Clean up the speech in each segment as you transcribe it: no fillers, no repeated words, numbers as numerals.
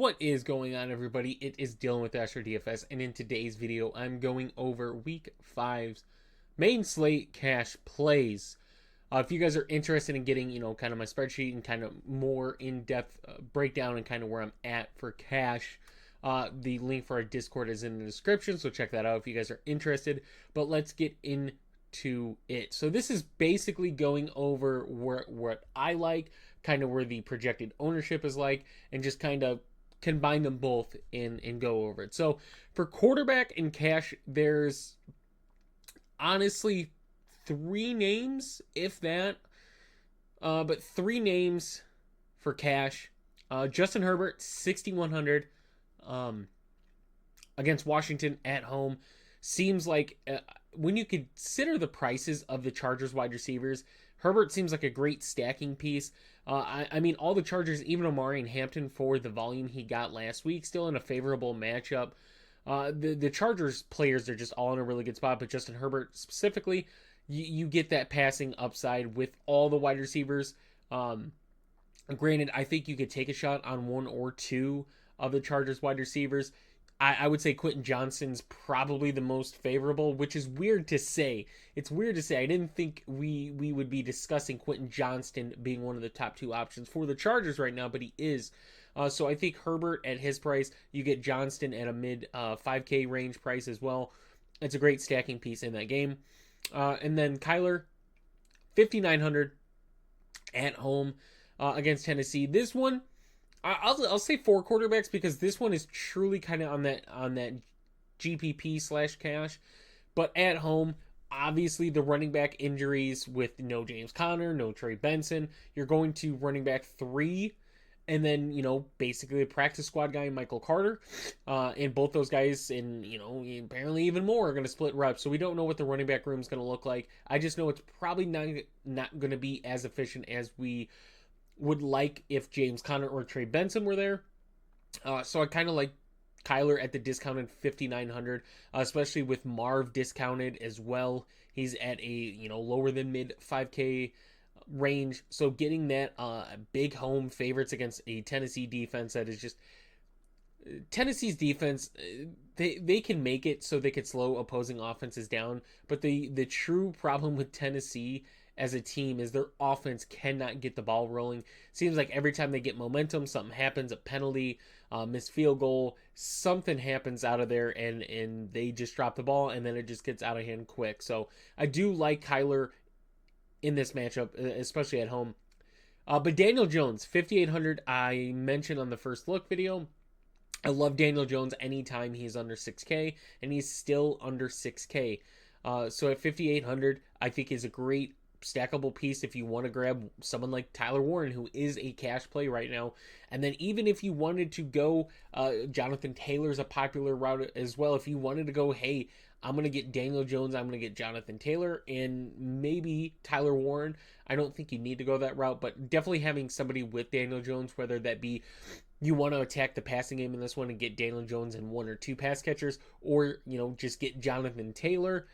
What is going on, everybody? It is Dylan with DFS, and in today's video, I'm going over Week 5's main slate cash plays. If you guys are interested in getting, kind of my spreadsheet and kind of more in-depth breakdown and kind of where I'm at for cash, the link for our Discord is in the description, so check that out if you guys are interested. But let's get into it. So this is basically going over what I like, kind of where the projected ownership is like, and just kind of combine them both and go over it. So for quarterback and cash, there's honestly three names, if that, but three names for cash. Justin Herbert, 6,100 against Washington at home. Seems like when you consider the prices of the Chargers wide receivers, Herbert seems like a great stacking piece. I mean, all the Chargers, even Amari and Hampton, for the volume he got last week, still in a favorable matchup. The Chargers players are just all in a really good spot, but Justin Herbert specifically, you get that passing upside with all the wide receivers. Granted, I think you could take a shot on one or two of the Chargers wide receivers. I would say Quentin Johnston's probably the most favorable, which is weird to say. It's weird to say. I didn't think we would be discussing Quentin Johnston being one of the top two options for the Chargers right now, but he is. So I think Herbert at his price, you get Johnston at a mid 5K range price as well. It's a great stacking piece in that game. And then Kyler, 5,900 at home against Tennessee. This one, I'll say four quarterbacks because this one is truly kind of on that GPP / cash, but at home, obviously the running back injuries with no James Conner, no Trey Benson, you're going to running back 3, and then basically a practice squad guy, Michael Carter, and both those guys, and apparently even more, are going to split reps. So we don't know what the running back room is going to look like. I just know it's probably not going to be as efficient as we would like if James Conner or Trey Benson were there. So I kind of like Kyler at the discounted 5,900, especially with Marv discounted as well. He's at a lower than mid 5K range. So getting that big home favorites against a Tennessee defense that is just Tennessee's defense, they can make it so they could slow opposing offenses down. But the true problem with Tennessee as a team is their offense cannot get the ball rolling. Seems like every time they get momentum, something happens, a penalty, missed field goal, something happens out of there, and they just drop the ball, and then it just gets out of hand quick. So I do like Kyler in this matchup, especially at home. But Daniel Jones, 5,800, I mentioned on the first look video. I love Daniel Jones anytime he's under 6K, and he's still under 6K. So at 5,800, I think is a great stackable piece if you want to grab someone like Tyler Warren, who is a cash play right now. And then even if you wanted to go, Jonathan Taylor's a popular route as well. If you wanted to go, hey, I'm going to get Daniel Jones, I'm going to get Jonathan Taylor, and maybe Tyler Warren, I don't think you need to go that route, but definitely having somebody with Daniel Jones, whether that be you want to attack the passing game in this one and get Daniel Jones and one or two pass catchers, or just get Jonathan Taylor.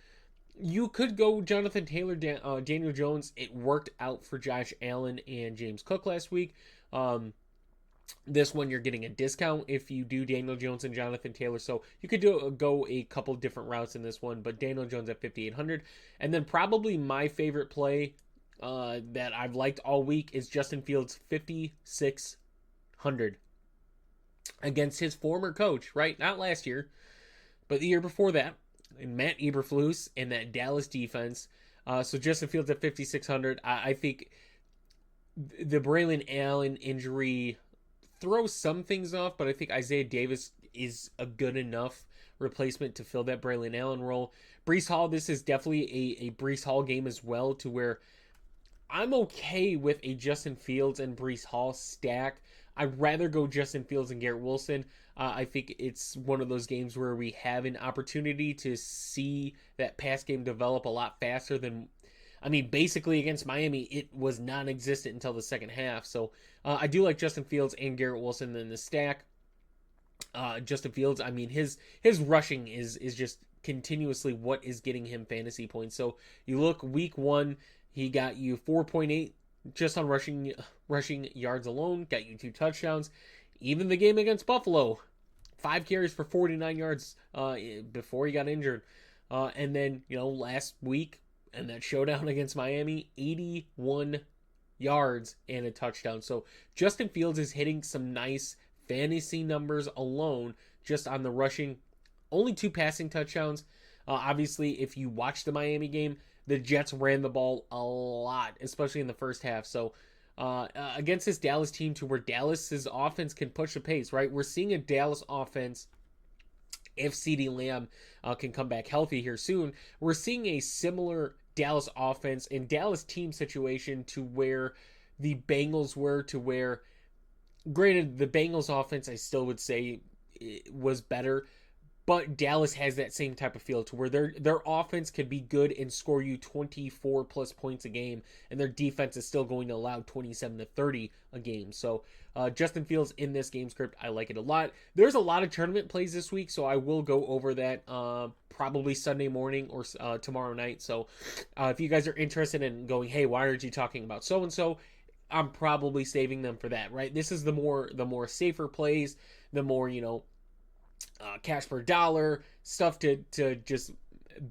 You could go Jonathan Taylor, Daniel Jones. It worked out for Josh Allen and James Cook last week. This one you're getting a discount if you do Daniel Jones and Jonathan Taylor. So you could go a couple different routes in this one, but Daniel Jones at 5,800. And then probably my favorite play that I've liked all week is Justin Fields, 5,600 against his former coach, right? Not last year, but the year before that. And Matt Eberflus in that Dallas defense. So Justin Fields at 5,600. I think the Braylon Allen injury throws some things off, but I think Isaiah Davis is a good enough replacement to fill that Braylon Allen role. Breece Hall, this is definitely a Breece Hall game as well, to where I'm okay with a Justin Fields and Breece Hall stack. I'd rather go Justin Fields and Garrett Wilson. I think it's one of those games where we have an opportunity to see that pass game develop a lot faster than, basically against Miami, it was non-existent until the second half. So I do like Justin Fields and Garrett Wilson in the stack. Justin Fields, his rushing is just continuously what is getting him fantasy points. So you look week 1, he got you 4.8 just on rushing yards alone, got you 2 touchdowns. Even the game against Buffalo, 5 carries for 49 yards before he got injured. And then, last week and that showdown against Miami, 81 yards and a touchdown. So Justin Fields is hitting some nice fantasy numbers alone just on the rushing. Only 2 passing touchdowns. Obviously, if you watch the Miami game, the Jets ran the ball a lot, especially in the first half. So against this Dallas team, to where Dallas's offense can push the pace, right? We're seeing a Dallas offense, if CeeDee Lamb can come back healthy here soon, we're seeing a similar Dallas offense and Dallas team situation to where the Bengals were, to where, granted, the Bengals offense I still would say was better, but Dallas has that same type of feel to where their offense could be good and score you 24 plus points a game, and their defense is still going to allow 27 to 30 a game. So Justin Fields in this game script, I like it a lot. There's a lot of tournament plays this week, so I will go over that probably Sunday morning or tomorrow night. So if you guys are interested in going, hey, why aren't you talking about so and so? I'm probably saving them for that, right? This is the more safer plays, the more cash per dollar stuff to just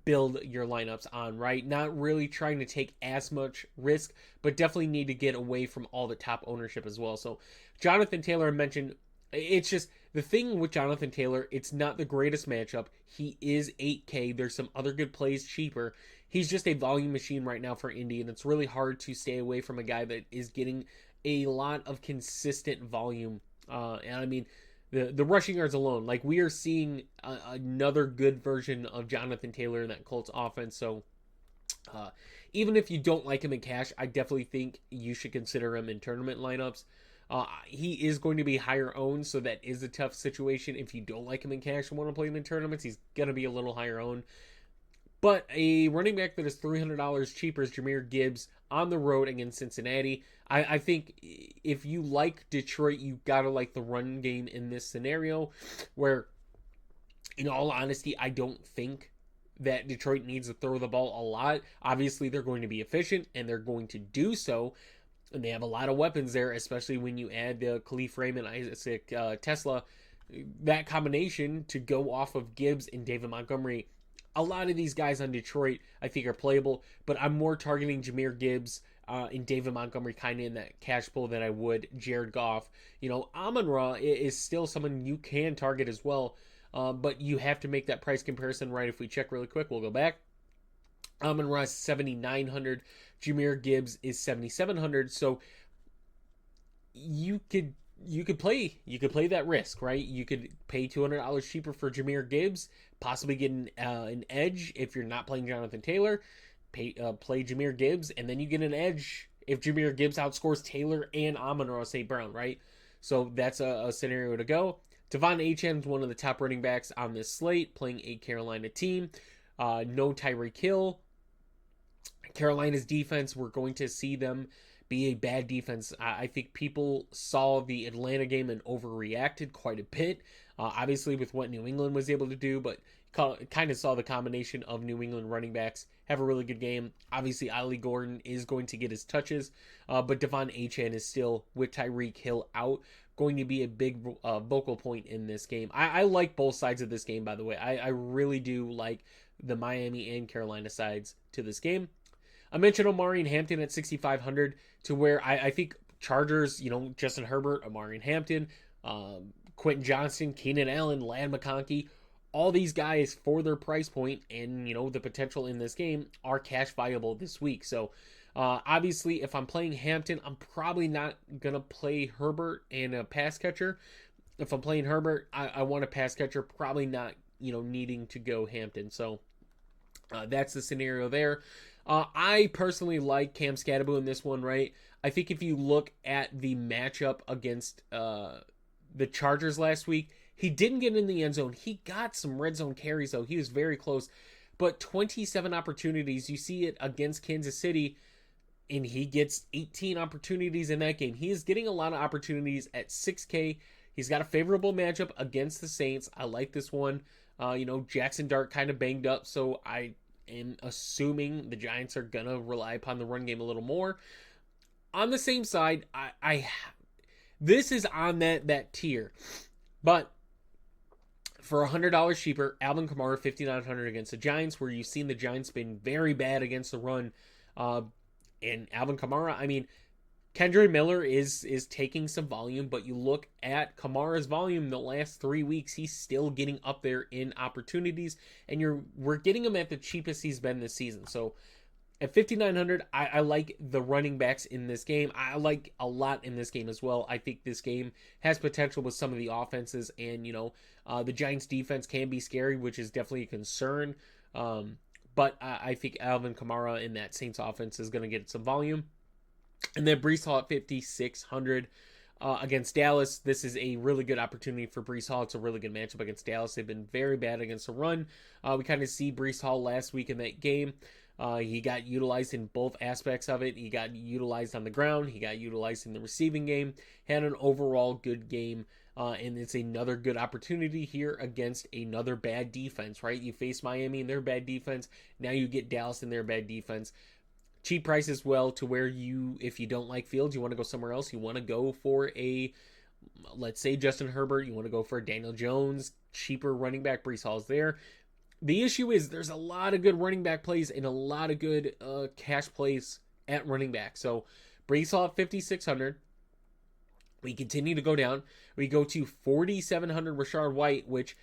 build your lineups on, right? Not really trying to take as much risk, but definitely need to get away from all the top ownership as well. So Jonathan Taylor, I mentioned, it's just the thing with Jonathan Taylor, it's not the greatest matchup. He is 8K. There's some other good plays cheaper. He's just a volume machine right now for Indy, and it's really hard to stay away from a guy that is getting a lot of consistent volume. And I mean, the rushing yards alone, like, we are seeing another good version of Jonathan Taylor in that Colts offense. So even if you don't like him in cash, I definitely think you should consider him in tournament lineups. He is going to be higher owned, so that is a tough situation. If you don't like him in cash and want to play him in tournaments, he's going to be a little higher owned. But a running back that is $300 cheaper is Jahmyr Gibbs on the road against Cincinnati. I think if you like Detroit, you got to like the run game in this scenario, where, in all honesty, I don't think that Detroit needs to throw the ball a lot. Obviously, they're going to be efficient, and they're going to do so. And they have a lot of weapons there, especially when you add the Khalif Raymond, Isaac Tesla. That combination to go off of Gibbs and David Montgomery, a lot of these guys on Detroit I think are playable, but I'm more targeting Jahmyr Gibbs and David Montgomery kind of in that cash pool than I would Jared Goff. Amon-Ra is still someone you can target as well, but you have to make that price comparison right. If we check really quick, we'll go back. Amon-Ra is $7,900. Jahmyr Gibbs is $7,700. So you could play that risk, right? You could pay $200 cheaper for Jahmyr Gibbs, possibly get an edge if you're not playing Jonathan Taylor. Play Jahmyr Gibbs, and then you get an edge if Jahmyr Gibbs outscores Taylor and Amon-Ra St. Brown, right? So that's a scenario to go. Devon Achane is one of the top running backs on this slate, playing a Carolina team. No Tyreek Hill. Carolina's defense, we're going to see them be a bad defense. I think people saw the Atlanta game and overreacted quite a bit, obviously with what New England was able to do, but kind of saw the combination of New England running backs have a really good game. Obviously, Ollie Gordon is going to get his touches, but Devon Achane is still, with Tyreek Hill out, going to be a big vocal point in this game. I like both sides of this game, by the way. I really do like the Miami and Carolina sides to this game. I mentioned Omari and Hampton at 6,500, to where I think Chargers, Justin Herbert, Omari and Hampton, Quentin Johnston, Keenan Allen, Ladd McConkey, all these guys for their price point and, the potential in this game are cash viable this week. So obviously, if I'm playing Hampton, I'm probably not going to play Herbert and a pass catcher. If I'm playing Herbert, I want a pass catcher, probably not, needing to go Hampton. So that's the scenario there. I personally like Cam Scatterbo in this one, right? I think if you look at the matchup against the Chargers last week, he didn't get in the end zone. He got some red zone carries, though. He was very close. But 27 opportunities, you see it against Kansas City, and he gets 18 opportunities in that game. He is getting a lot of opportunities at 6K. He's got a favorable matchup against the Saints. I like this one. Jackson Dart kind of banged up, so I am assuming the Giants are going to rely upon the run game a little more. On the same side, This is on that tier. But for $100 cheaper, Alvin Kamara 5,900 against the Giants, where you've seen the Giants been very bad against the run. And Alvin Kamara, I mean, Kendra Miller is taking some volume, but you look at Kamara's volume the last 3 weeks, he's still getting up there in opportunities, and we're getting him at the cheapest he's been this season. So at 5,900, I like the running backs in this game. I like a lot in this game as well. I think this game has potential with some of the offenses, and the Giants defense can be scary, which is definitely a concern. But I think Alvin Kamara in that Saints offense is going to get some volume. And then Breece Hall at 5,600 against Dallas. This is a really good opportunity for Breece Hall. It's a really good matchup against Dallas. They've been very bad against the run. We kind of see Breece Hall last week in that game. He got utilized in both aspects of it. He got utilized on the ground. He got utilized in the receiving game. Had an overall good game. And it's another good opportunity here against another bad defense, right? You face Miami and their bad defense. Now you get Dallas and their bad defense. Cheap price as well, to where if you don't like Fields, you want to go somewhere else. You want to go for let's say Justin Herbert. You want to go for a Daniel Jones, cheaper running back. Breece Hall's there. The issue is there's a lot of good running back plays and a lot of good cash plays at running back. So Breece Hall at 5,600. We continue to go down. We go to 4,700 Rachaad White, which,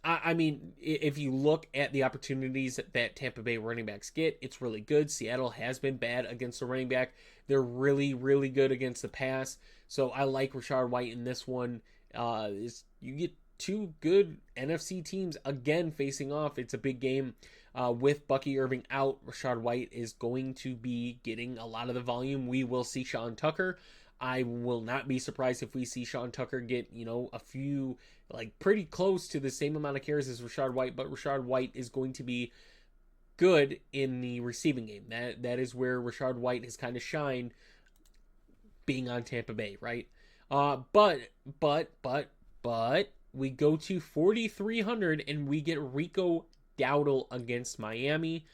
I mean, if you look at the opportunities that Tampa Bay running backs get, it's really good. Seattle has been bad against the running back. They're really, really good against the pass. So I like Rachaad White in this one. You get two good NFC teams again facing off. It's a big game with Bucky Irving out. Rachaad White is going to be getting a lot of the volume. We will see Sean Tucker. I will not be surprised if we see Sean Tucker get, a few, pretty close to the same amount of carries as Rachaad White, but Rachaad White is going to be good in the receiving game. That is where Rachaad White has kind of shined, being on Tampa Bay, right? But we go to 4,300 and we get Rico Dowdle against Miami.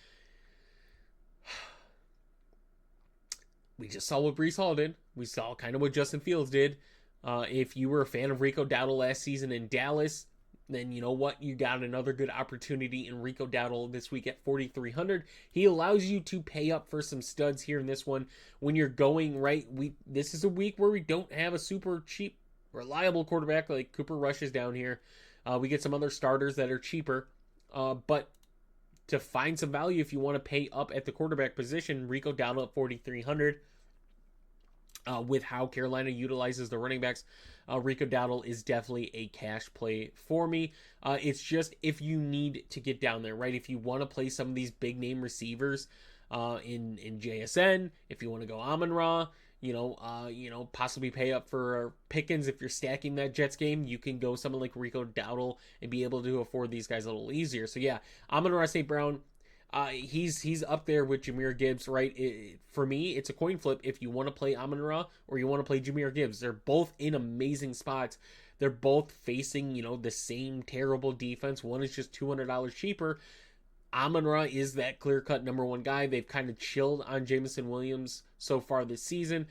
We just saw what Breece Hall did. We saw kind of what Justin Fields did. If you were a fan of Rico Dowdle last season in Dallas, then you know what? You got another good opportunity in Rico Dowdle this week at 4,300. He allows you to pay up for some studs here in this one when you're going right. This is a week where we don't have a super cheap, reliable quarterback like Cooper Rush is down here. We get some other starters that are cheaper, but to find some value, if you want to pay up at the quarterback position, Rico Dowdle at 4,300. With how Carolina utilizes the running backs, Rico Dowdle is definitely a cash play for me. It's just if you need to get down there, right? If you want to play some of these big name receivers in JSN, if you want to go Amon-Ra, possibly pay up for Pickens. If you're stacking that Jets game, you can go someone like Rico Dowdle and be able to afford these guys a little easier. So yeah, Amon-Ra St. Brown, he's up there with Jahmyr Gibbs, right? For me, it's a coin flip if you want to play Amon-Ra or you want to play Jahmyr Gibbs. They're both in amazing spots. They're both facing, the same terrible defense. One is just $200 cheaper. Amon-Ra is that clear-cut number one guy. They've kind of chilled on Jameson Williams so far this season.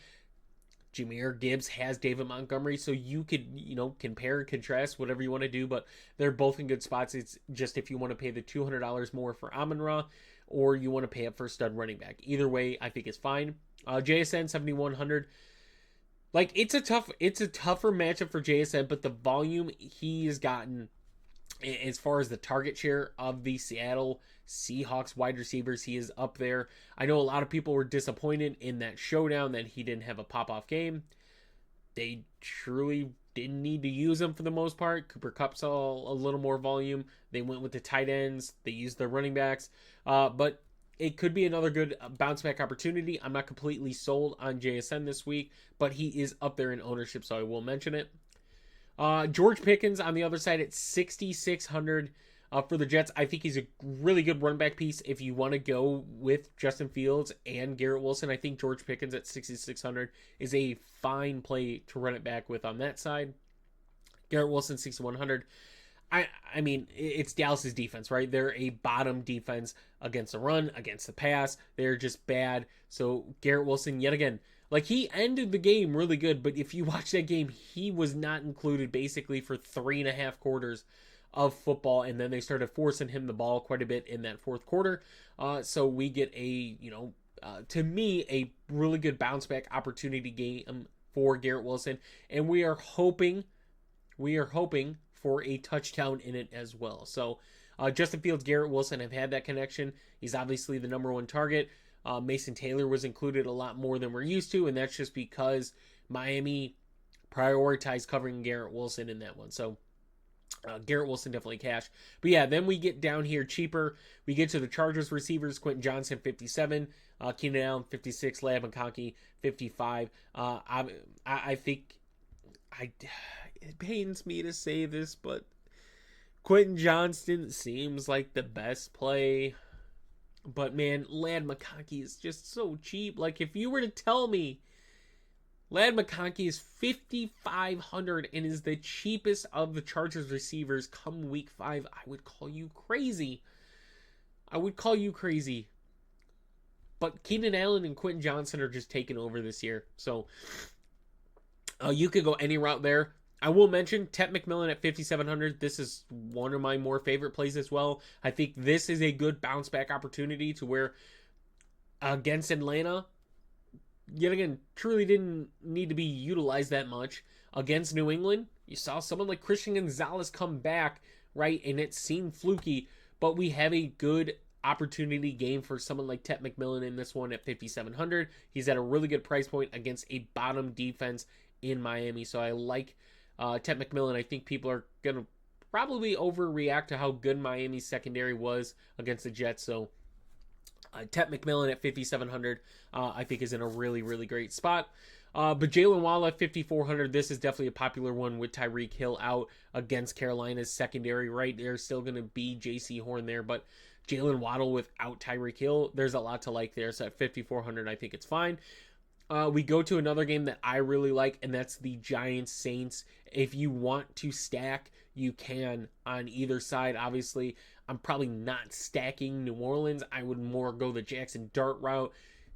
Jahmyr Gibbs has David Montgomery, so you could, compare and contrast, whatever you want to do, but they're both in good spots. It's just if you want to pay the $200 more for Amon-Ra or you want to pay up for a stud running back. Either way, I think it's fine. JSN 7,100. It's a tougher matchup for JSN, but the volume he has gotten as far as the target share of the Seattle Seahawks wide receivers, he is up there. I know a lot of people were disappointed in that showdown that he didn't have a pop-off game. They truly didn't need to use him for the most part. Cooper Kupp saw a little more volume. They went with the tight ends. They used their running backs. But it could be another good bounce back opportunity. I'm not completely sold on JSN this week, but he is up there in ownership, so I will mention it. George Pickens on the other side at 6,600 for the Jets. I think he's a really good running back piece if you want to go with Justin Fields and Garrett Wilson. I think George Pickens at 6,600 is a fine play to run it back with on that side. Garrett Wilson 6,100. I mean, it's Dallas's defense, right? They're a bottom defense against the run, against the pass. They're just bad. So Garrett Wilson, yet again, Like, he ended the game really good, but if you watch that game, he was not included basically for 3.5 quarters of football, and then they started forcing him the ball quite a bit in that fourth quarter. So we get a, to me, a really good bounce back opportunity game for Garrett Wilson, and we are hoping for a touchdown in it as well. So Justin Fields, Garrett Wilson have had that connection. He's obviously the number one target. Mason Taylor was included a lot more than we're used to, and that's just because Miami prioritized covering Garrett Wilson in that one. So Garrett Wilson definitely cash. But yeah, then we get down here cheaper. We get to the Chargers receivers. Quentin Johnson, 57. Keenan Allen, 56. Lab McConkey, 55. I think it pains me to say this, but Quentin Johnston seems like the best play. But man, Lad McConkey is just so cheap. Like, if you were to tell me Lad McConkey is 5,500 and is the cheapest of the Chargers receivers come week 5, I would call you crazy. But Keenan Allen and Quentin Johnson are just taking over this year. So you could go any route there. I will mention Tet McMillan at 5,700. This is one of my more favorite plays as well. I think this is a good bounce back opportunity to where against Atlanta, yet again, truly didn't need to be utilized that much. Against New England, you saw someone like Christian Gonzalez come back, right? And it seemed fluky, but we have a good opportunity game for someone like Tet McMillan in this one at 5,700. He's at a really good price point against a bottom defense in Miami. So I like Tet McMillan. I think people are going to probably overreact to how good Miami's secondary was against the Jets. So Tet McMillan at 5,700, I think is in a really, really great spot. But Jalen Waddle at 5,400, this is definitely a popular one with Tyreek Hill out against Carolina's secondary, right? There's still going to be J.C. Horn there, but Jalen Waddle without Tyreek Hill, there's a lot to like there. So at 5,400, I think it's fine. We go to another game that I really like, and that's the Giants-Saints. If you want to stack, you can on either side. Obviously, I'm probably not stacking New Orleans. I would more go the Jackson Dart route,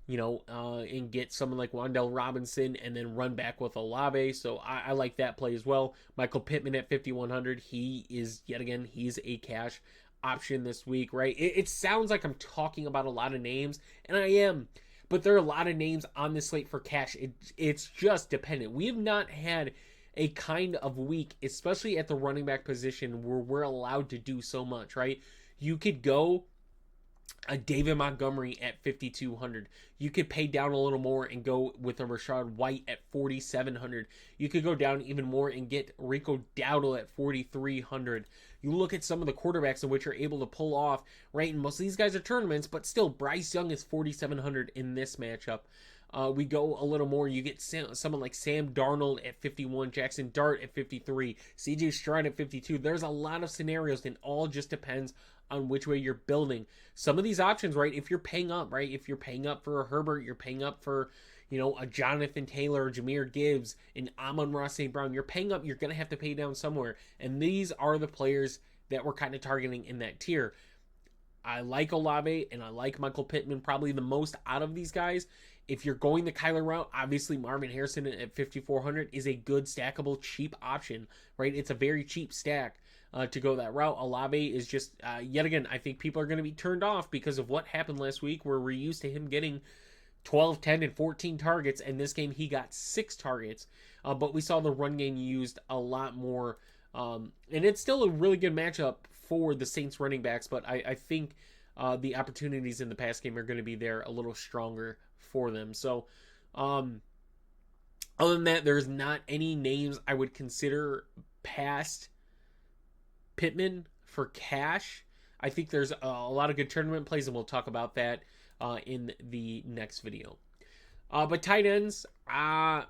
and get someone like Wan'Dale Robinson and then run back with Olave. So I like that play as well. Michael Pittman at 5,100. He's a cash option this week, right? It sounds like I'm talking about a lot of names, and I am. But there are a lot of names on this slate for cash. It's just dependent. We have not had a kind of week, especially at the running back position, where we're allowed to do so much, right? You could go a David Montgomery at 5,200. You could pay down a little more and go with a Rachaad White at 4,700. You could go down even more and get Rico Dowdle at 4,300. You look at some of the quarterbacks in which are able to pull off, right? And most of these guys are tournaments, but still, Bryce Young is 4,700 in this matchup. We go a little more. You get someone like Sam Darnold at 51, Jackson Dart at 53, CJ Stroud at 52. There's a lot of scenarios, and all just depends on which way you're building. Some of these options, right, if you're paying up, right, if you're paying up for a Herbert, you're paying up for, a Jonathan Taylor, Jahmyr Gibbs, and Amon-Ra St. Brown, you're paying up, you're going to have to pay down somewhere. And these are the players that we're kind of targeting in that tier. I like Olave and I like Michael Pittman probably the most out of these guys. If you're going the Kyler route, obviously Marvin Harrison at 5,400 is a good stackable, cheap option, right? It's a very cheap stack to go that route. Olave is just, yet again, I think people are going to be turned off because of what happened last week, where we're used to him getting 12, 10, and 14 targets. And this game, he got 6 targets. But we saw the run game used a lot more. And it's still a really good matchup for the Saints running backs, but I think the opportunities in the pass game are going to be there a little stronger for them. So, other than that, there's not any names I would consider past Pittman for cash. I think there's a lot of good tournament plays, and we'll talk about that in the next video. But tight ends, I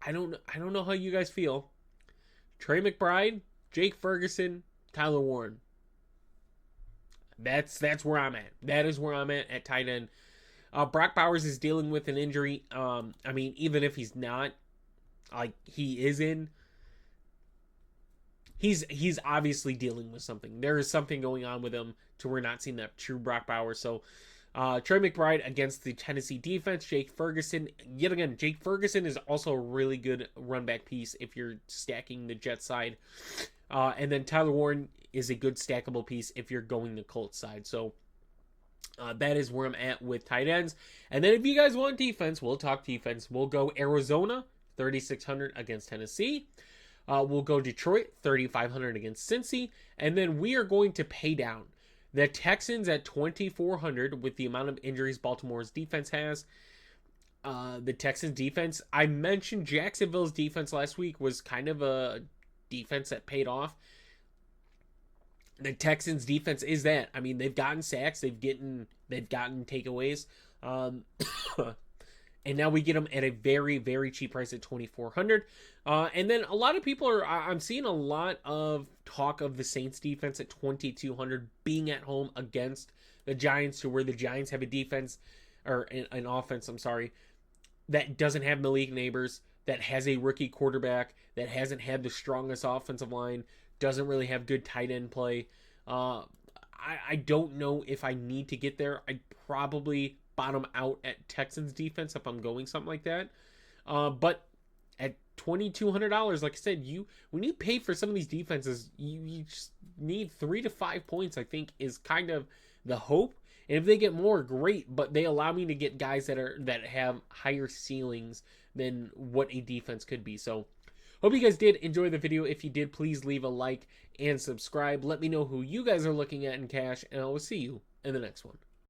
don't know how you guys feel. Trey McBride, Jake Ferguson, Tyler Warren. That's where I'm at. That is where I'm at tight end. Brock Bowers is dealing with an injury. Even if he's not, he is in. He's obviously dealing with something. There is something going on with him to we're not seeing that true Brock Bowers. So Trey McBride against the Tennessee defense. Jake Ferguson, yet again, Jake Ferguson is also a really good run back piece if you're stacking the Jets side. And then Tyler Warren is a good stackable piece if you're going the Colts side. So that is where I'm at with tight ends. And then if you guys want defense, we'll talk defense. We'll go Arizona, 3,600 against Tennessee. We'll go Detroit, 3,500 against Cincy. And then we are going to pay down the Texans at 2,400 with the amount of injuries Baltimore's defense has. The Texans defense, I mentioned Jacksonville's defense last week was kind of a defense that paid off. The Texans defense is that. I mean, they've gotten sacks, they've gotten takeaways. And now we get them at a very, very cheap price at 2,400. And then a lot of people I'm seeing a lot of talk of the Saints defense at 2,200 being at home against the Giants, to where the Giants have a defense, or an offense, that doesn't have Malik Neighbors, that has a rookie quarterback, that hasn't had the strongest offensive line, doesn't really have good tight end play. I don't know if I need to get there. I'd probably bottom out at Texans defense if I'm going something like that. But at $2,200, like I said, when you pay for some of these defenses, you just need 3 to 5 points, I think, is kind of the hope. And if they get more, great, but they allow me to get guys that have higher ceilings than what a defense could be. So hope you guys did enjoy the video. If you did, please leave a like and subscribe. Let me know who you guys are looking at in cash, and I will see you in the next one.